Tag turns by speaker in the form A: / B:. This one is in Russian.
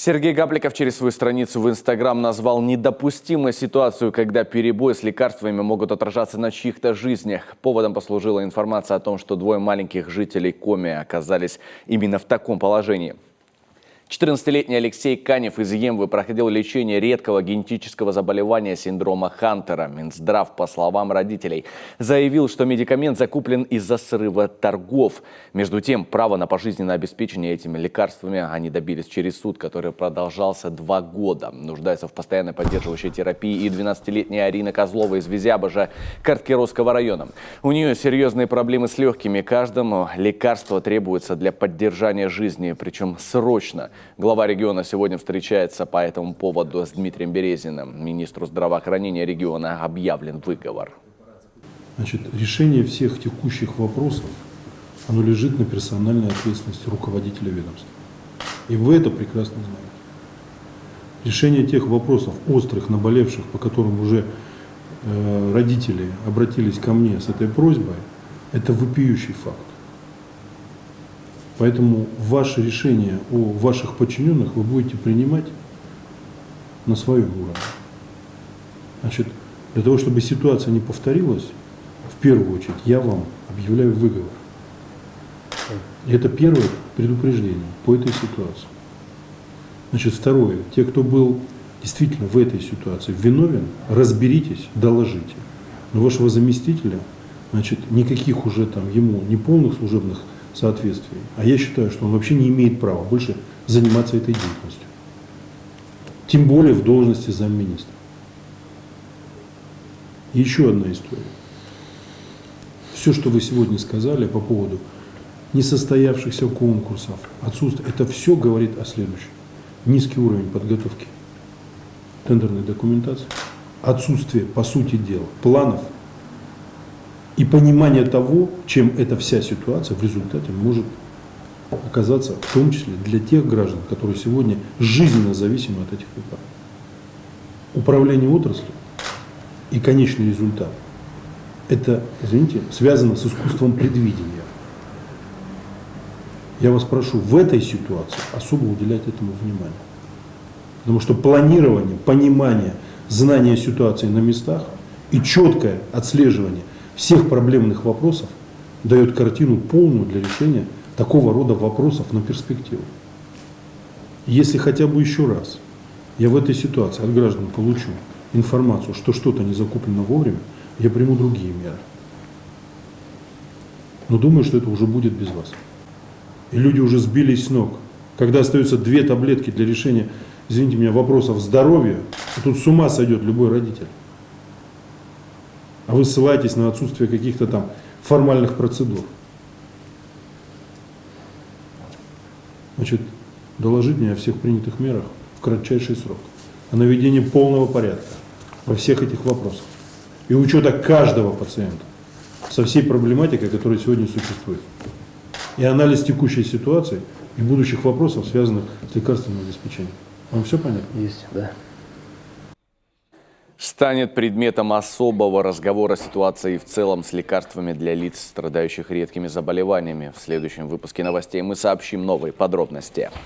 A: Сергей Гапликов через свою страницу в Инстаграм назвал недопустимой ситуацию, когда перебои с лекарствами могут отражаться на чьих-то жизнях. Поводом послужила информация о том, что двое маленьких жителей Коми оказались именно в таком положении. 14-летний Алексей Канев из Емвы проходил лечение редкого генетического заболевания синдрома Хантера. Минздрав, по словам родителей, заявил, что медикамент закуплен из-за срыва торгов. Между тем, право на пожизненное обеспечение этими лекарствами они добились через суд, который продолжался 2 года. Нуждается в постоянной поддерживающей терапии и 12-летняя Арина Козлова из Визябожа Карткировского района. У нее серьезные проблемы с легкими. Каждому лекарство требуется для поддержания жизни, причем срочно. Глава региона сегодня встречается по этому поводу с Дмитрием Березиным. Министру здравоохранения региона объявлен выговор.
B: Значит, решение всех текущих вопросов, оно лежит на персональной ответственности руководителя ведомства. И вы это прекрасно знаете. Решение тех вопросов, острых, наболевших, по которым уже родители обратились ко мне с этой просьбой, это вопиющий факт. Поэтому ваши решения о ваших подчиненных вы будете принимать на своем уровне. Значит, для того, чтобы ситуация не повторилась, в первую очередь я вам объявляю выговор. И это первое предупреждение по этой ситуации. Значит, второе. Те, кто был действительно в этой ситуации виновен, разберитесь, доложите. Но вашего заместителя, значит, никаких уже там ему неполных служебных соответствий. А я считаю, что он вообще не имеет права больше заниматься этой деятельностью. Тем более в должности замминистра. Еще одна история. Все, что вы сегодня сказали по поводу несостоявшихся конкурсов, отсутствия, это все говорит о следующем. Низкий уровень подготовки тендерной документации, отсутствие, по сути дела, планов и понимание того, чем эта вся ситуация в результате может оказаться, в том числе для тех граждан, которые сегодня жизненно зависимы от этих препаратов. Управление отраслью и конечный результат – это, извините, связано с искусством предвидения. Я вас прошу в этой ситуации особо уделять этому внимание. Потому что планирование, понимание, знание ситуации на местах и четкое отслеживание всех проблемных вопросов дает картину полную для решения такого рода вопросов на перспективу. Если хотя бы еще раз я в этой ситуации от граждан получу информацию, что что-то не закуплено вовремя, я приму другие меры. Но думаю, что это уже будет без вас. И люди уже сбились с ног. Когда остаются 2 таблетки для решения, извините меня, вопросов здоровья, тут с ума сойдет любой родитель. А вы ссылаетесь на отсутствие каких-то там формальных процедур. Значит, доложить мне о всех принятых мерах в кратчайший срок. О наведении полного порядка во всех этих вопросах. И учета каждого пациента со всей проблематикой, которая сегодня существует. И анализ текущей ситуации и будущих вопросов, связанных с лекарственным обеспечением. Вам все понятно?
C: Есть, да.
A: Станет предметом особого разговора ситуации в целом с лекарствами для лиц, страдающих редкими заболеваниями. В следующем выпуске новостей мы сообщим новые подробности.